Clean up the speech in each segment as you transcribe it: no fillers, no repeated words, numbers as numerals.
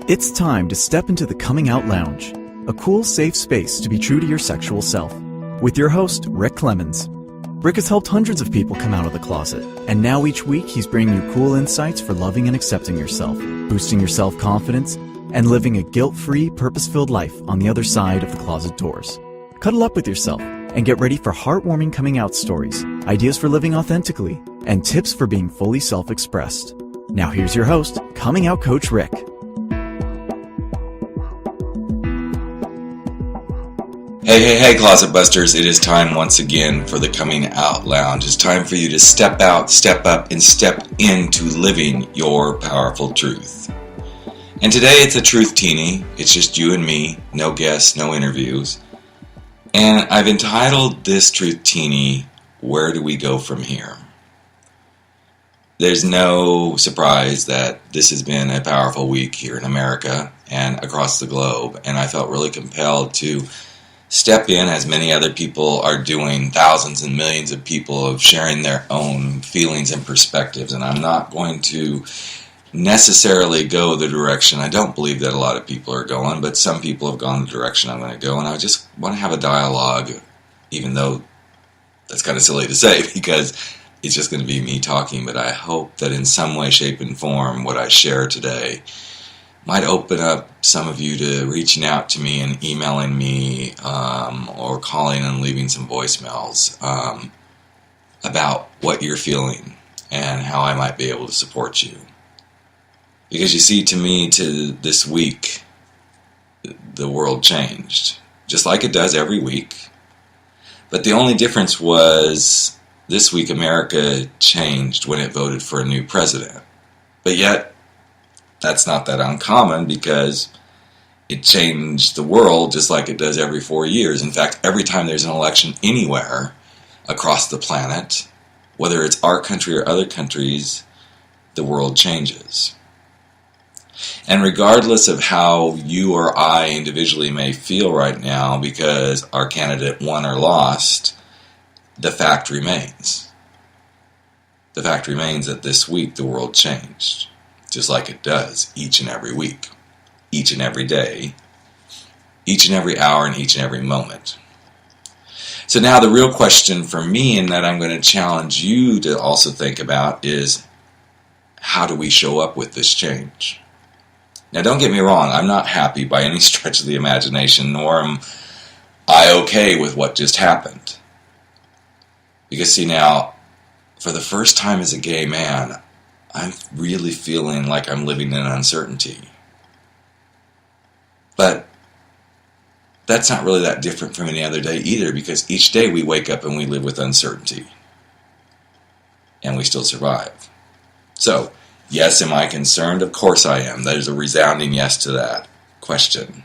It's time to step into the Coming Out Lounge, a cool, safe space to be true to your sexual self. With your host, Rick Clemons. Rick has helped hundreds of people come out of the closet, and now each week he's bringing you cool insights for loving and accepting yourself, boosting your self-confidence, and living a guilt-free, purpose-filled life on the other side of the closet doors. Cuddle up with yourself and get ready for heartwarming coming out stories, ideas for living authentically, and tips for being fully self-expressed. Now here's your host, Coming Out Coach Rick. Hey, Closet Busters. It is time once again for the Coming Out Lounge. It's time for you to step out, step up, and step into living your powerful truth. And today it's a Truthtini. It's just you and me, no guests, no interviews. And I've entitled this Truthtini, Where Do We Go From Here? There's no surprise that this has been a powerful week here in America and across the globe. And I felt really compelled to step in, as many other people are doing, thousands and millions of people of sharing their own feelings and perspectives. And I'm not going to necessarily go the direction I don't believe that a lot of people are going, but some people have gone the direction I'm going to go. And I just want to have a dialogue, even though that's kind of silly to say because it's just going to be me talking. But I hope that in some way, shape, and form, what I share today might open up some of you to reaching out to me and emailing me or calling and leaving some voicemails about what you're feeling and how I might be able to support you. Because you see, to me, to this week, the world changed, just like it does every week. But the only difference was this week America changed when it voted for a new president. But yet, that's not that uncommon because it changed the world just like it does every 4 years. In fact, every time there's an election anywhere across the planet, whether it's our country or other countries, the world changes. And regardless of how you or I individually may feel right now because our candidate won or lost, the fact remains. The fact remains that this week the world changed. Just like it does each and every week, each and every day, each and every hour, and each and every moment. So now the real question for me, and that I'm going to challenge you to also think about, is how do we show up with this change? Now don't get me wrong, I'm not happy by any stretch of the imagination, nor am I okay with what just happened. Because see now, for the first time as a gay man, I'm really feeling like I'm living in uncertainty. But that's not really that different from any other day either, because each day we wake up and we live with uncertainty. And we still survive. So, yes, am I concerned? Of course I am. There's a resounding yes to that question.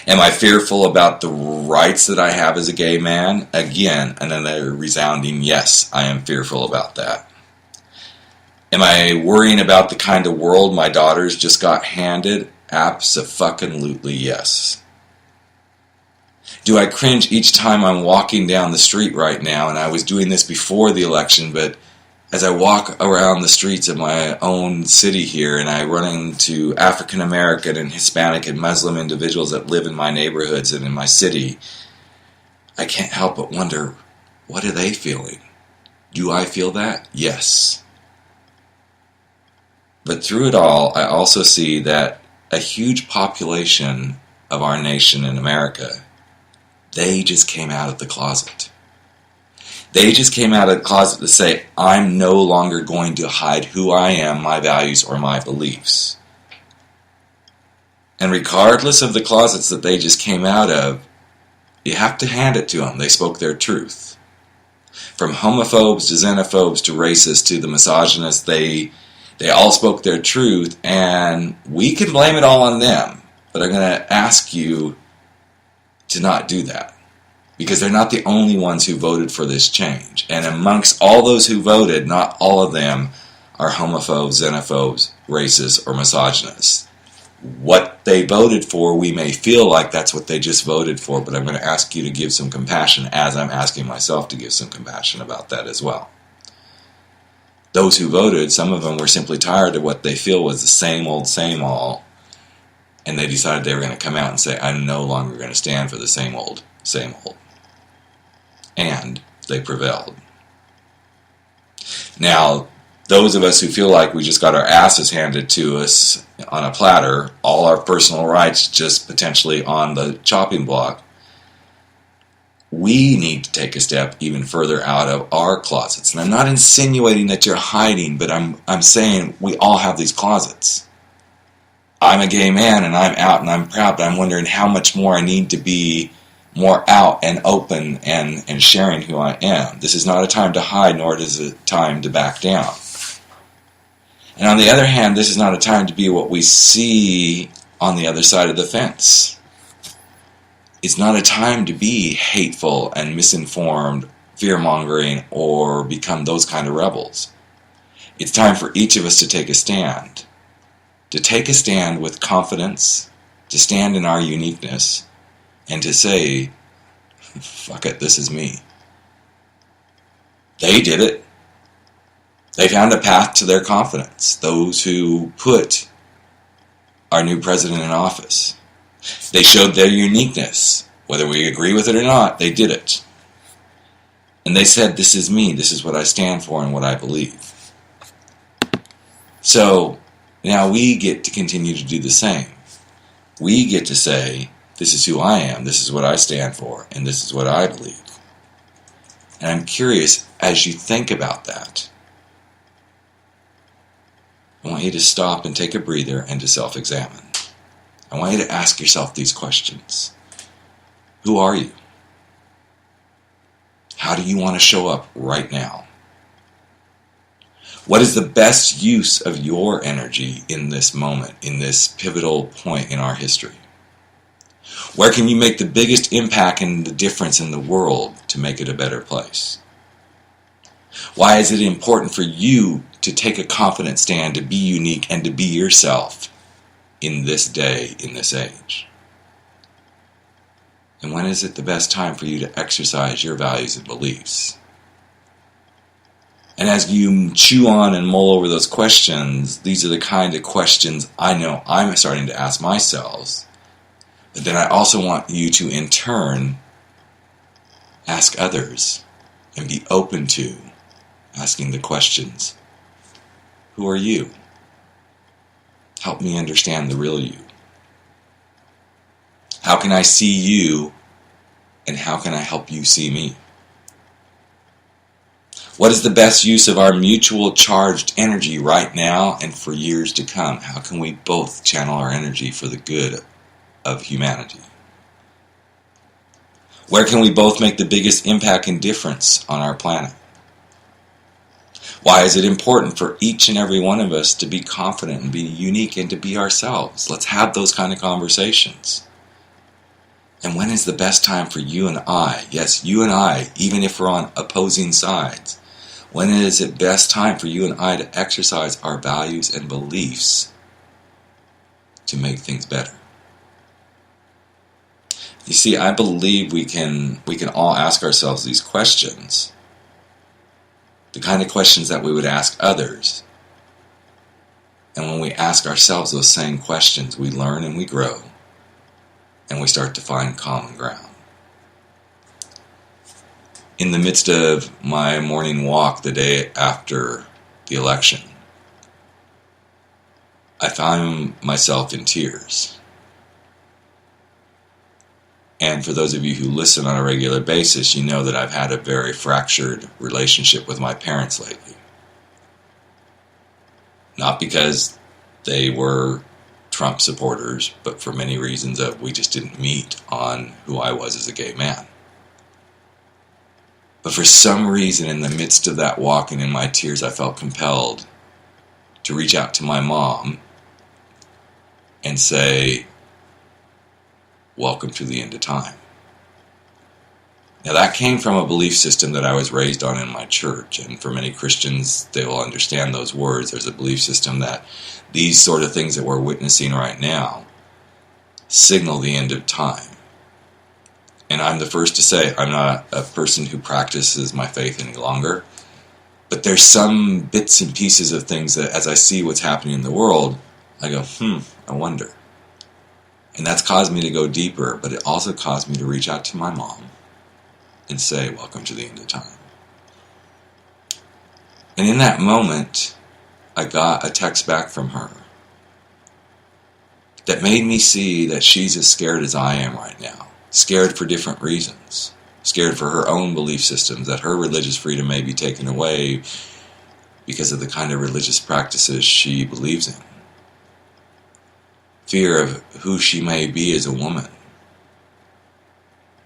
Am I fearful about the rights that I have as a gay man? Again, another resounding yes, I am fearful about that. Am I worrying about the kind of world my daughters just got handed? Abso-fucking-lutely yes. Do I cringe each time I'm walking down the street right now? And I was doing this before the election, but as I walk around the streets of my own city here and I run into African American and Hispanic and Muslim individuals that live in my neighborhoods and in my city, I can't help but wonder, what are they feeling? Do I feel that? Yes. But through it all, I also see that a huge population of our nation in America, they just came out of the closet. They just came out of the closet to say, I'm no longer going to hide who I am, my values, or my beliefs. And regardless of the closets that they just came out of, you have to hand it to them. They spoke their truth. From homophobes to xenophobes to racists to the misogynists, they all spoke their truth, and we can blame it all on them. But I'm going to ask you to not do that, because they're not the only ones who voted for this change. And amongst all those who voted, not all of them are homophobes, xenophobes, racists, or misogynists. What they voted for, we may feel like that's what they just voted for, but I'm going to ask you to give some compassion, as I'm asking myself to give some compassion about that as well. Those who voted, some of them were simply tired of what they feel was the same old, And they decided they were going to come out and say, I'm no longer going to stand for the same old, same old. And they prevailed. Now, those of us who feel like we just got our asses handed to us on a platter, all our personal rights just potentially on the chopping block, we need to take a step even further out of our closets. And I'm not insinuating that you're hiding, but I'm saying we all have these closets. I'm a gay man and I'm out and I'm proud, but I'm wondering how much more I need to be more out and open and sharing who I am. This is not a time to hide, nor is it a time to back down. And on the other hand, this is not a time to be what we see on the other side of the fence. It's not a time to be hateful and misinformed, fear-mongering, or become those kind of rebels. It's time for each of us to take a stand. To take a stand with confidence, to stand in our uniqueness, and to say, fuck it, this is me. They did it. They found a path to their confidence. Those who put our new president in office. They showed their uniqueness. Whether we agree with it or not, they did it. And they said, this is me, this is what I stand for and what I believe. So, now we get to continue to do the same. We get to say, this is who I am, this is what I stand for, and this is what I believe. And I'm curious, as you think about that, I want you to stop and take a breather and to self-examine. I want you to ask yourself these questions. Who are you? How do you want to show up right now? What is the best use of your energy in this moment, in this pivotal point in our history? Where can you make the biggest impact and the difference in the world to make it a better place? Why is it important for you to take a confident stand, to be unique, and to be yourself in this day, in this age? And when is it the best time for you to exercise your values and beliefs? And as you chew on and mull over those questions, these are the kind of questions I know I'm starting to ask myself. But then I also want you to, in turn, ask others and be open to asking the questions. Who are you? Help me understand the real you. How can I see you, and how can I help you see me? What is the best use of our mutual charged energy right now and for years to come? How can we both channel our energy for the good of humanity? Where can we both make the biggest impact and difference on our planet? Why is it important for each and every one of us to be confident and be unique and to be ourselves? Let's have those kind of conversations. And when is the best time for you and I, yes, you and I, even if we're on opposing sides, when is it best time for you and I to exercise our values and beliefs to make things better? You see, I believe we can all ask ourselves these questions, the kind of questions that we would ask others. And when we ask ourselves those same questions, we learn and we grow, and we start to find common ground. In the midst of my morning walk the day after the election, I found myself in tears. And for those of you who listen on a regular basis, you know that I've had a very fractured relationship with my parents lately. Not because they were Trump supporters, but for many reasons that we just didn't meet on who I was as a gay man. But for some reason, in the midst of that walk and in my tears, I felt compelled to reach out to my mom and say, welcome to the end of time. Now that came from a belief system that I was raised on in my church, and for many Christians, they will understand those words. There's a belief system that these sort of things that we're witnessing right now signal the end of time. And I'm the first to say I'm not a person who practices my faith any longer, but there's some bits and pieces of things that as I see what's happening in the world, I go, I wonder. And that's caused me to go deeper, but it also caused me to reach out to my mom and say, welcome to the end of time. And in that moment, I got a text back from her that made me see that she's as scared as I am right now. Scared for different reasons. Scared for her own belief systems, that her religious freedom may be taken away because of the kind of religious practices she believes in. Fear of who she may be as a woman.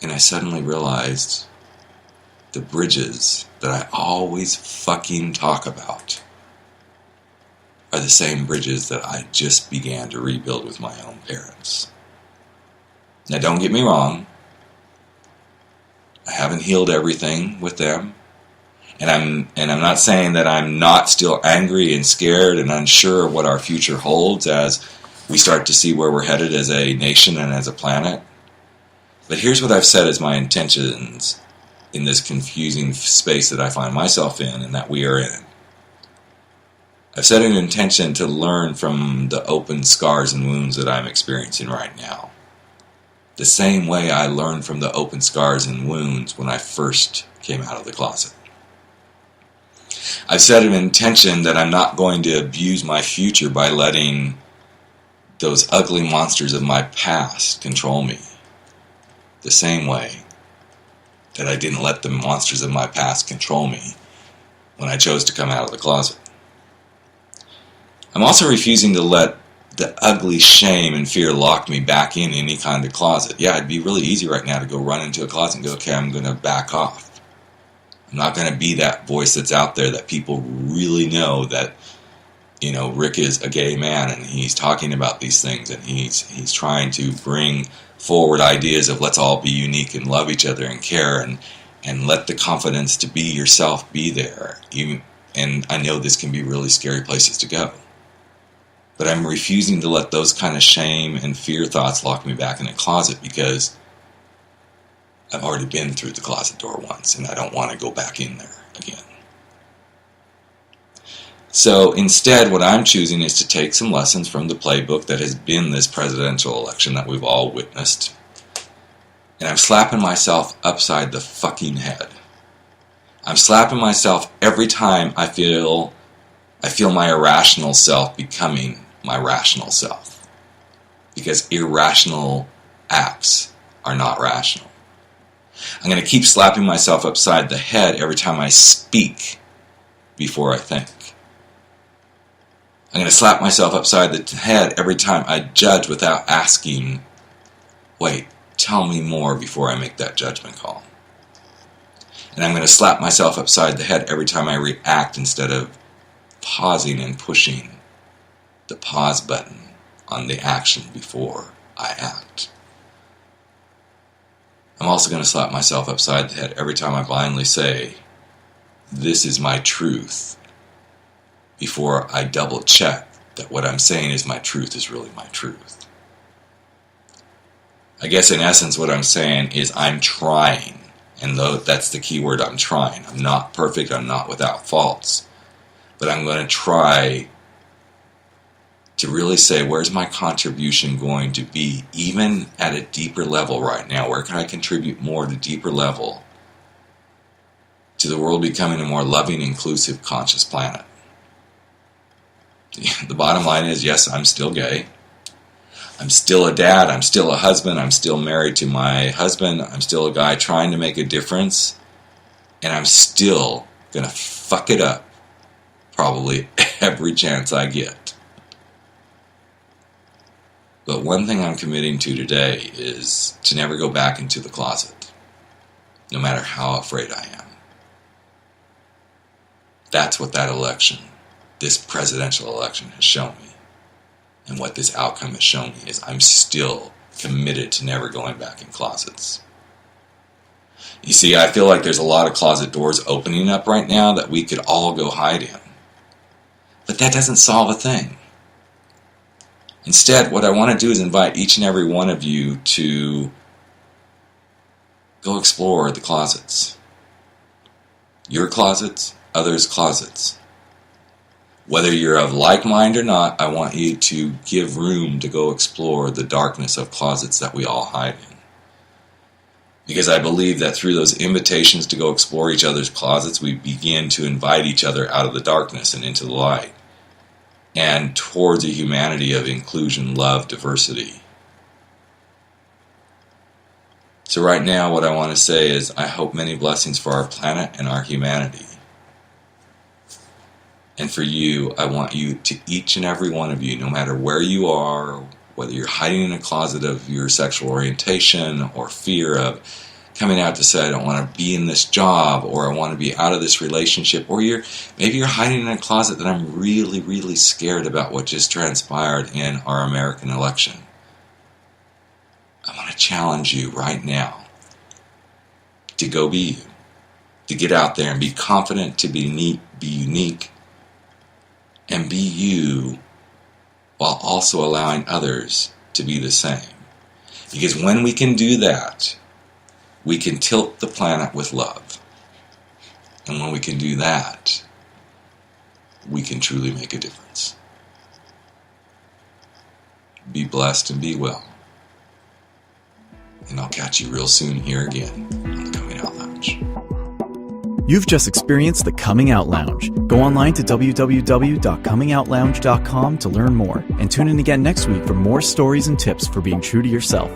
And I suddenly realized the bridges that I always fucking talk about are the same bridges that I just began to rebuild with my own parents. Now, don't get me wrong. I haven't healed everything with them. And I'm not saying that I'm not still angry and scared and unsure of what our future holds as we start to see where we're headed as a nation and as a planet. But here's what I've said as my intentions in this confusing space that I find myself in and that we are in. I've set an intention to learn from the open scars and wounds that I'm experiencing right now. The same way I learned from the open scars and wounds when I first came out of the closet. I've set an intention that I'm not going to abuse my future by letting those ugly monsters of my past control me. The same way that I didn't let the monsters of my past control me when I chose to come out of the closet. I'm also refusing to let the ugly shame and fear lock me back in any kind of closet. Yeah, it'd be really easy right now to go run into a closet and go, okay, I'm going to back off. I'm not going to be that voice that's out there that people really know that, you know, Rick is a gay man and he's talking about these things and he's trying to bring forward ideas of let's all be unique and love each other and care and let the confidence to be yourself be there. And I know this can be really scary places to go. But I'm refusing to let those kind of shame and fear thoughts lock me back in a closet because I've already been through the closet door once and I don't want to go back in there again. So instead, what I'm choosing is to take some lessons from the playbook that has been this presidential election that we've all witnessed. And I'm slapping myself upside the fucking head. I'm slapping myself every time I feel my irrational self becoming my rational self. Because irrational acts are not rational. I'm going to keep slapping myself upside the head every time I speak before I think. I'm going to slap myself upside the head every time I judge without asking, wait, tell me more before I make that judgment call. And I'm going to slap myself upside the head every time I react instead of pausing and pushing the pause button on the action before I act. I'm also going to slap myself upside the head every time I blindly say, this is my truth, before I double check that what I'm saying is my truth is really my truth. I guess in essence what I'm saying is I'm trying, and that's the key word, I'm trying. I'm not perfect, I'm not without faults, but I'm going to try to really say, where's my contribution going to be, even at a deeper level right now? Where can I contribute more at a deeper level to the world becoming a more loving, inclusive, conscious planet? The bottom line is, yes, I'm still gay. I'm still a dad. I'm still a husband. I'm still married to my husband. I'm still a guy trying to make a difference. And I'm still going to fuck it up probably every chance I get. But one thing I'm committing to today is to never go back into the closet, no matter how afraid I am. That's what that election, this presidential election, has shown me. And what this outcome has shown me is I'm still committed to never going back in closets. You see, I feel like there's a lot of closet doors opening up right now that we could all go hide in. But that doesn't solve a thing. Instead, what I want to do is invite each and every one of you to go explore the closets. Your closets, others' closets. Whether you're of like mind or not, I want you to give room to go explore the darkness of closets that we all hide in. Because I believe that through those invitations to go explore each other's closets, we begin to invite each other out of the darkness and into the light, and towards a humanity of inclusion, love, diversity. So right now, what I want to say is, I hope many blessings for our planet and our humanity. And for you, I want you to, each and every one of you, no matter where you are, whether you're hiding in a closet of your sexual orientation or fear of coming out to say, I don't want to be in this job, or I want to be out of this relationship, or maybe you're hiding in a closet that I'm really, really scared about what just transpired in our American election. I want to challenge you right now to go be you, to get out there and be confident, to be unique, and be you, while also allowing others to be the same. Because when we can do that, we can tilt the planet with love. And when we can do that, we can truly make a difference. Be blessed and be well. And I'll catch you real soon here again on the Coming Out Lounge. You've just experienced the Coming Out Lounge. Go online to www.comingoutlounge.com to learn more, and tune in again next week for more stories and tips for being true to yourself.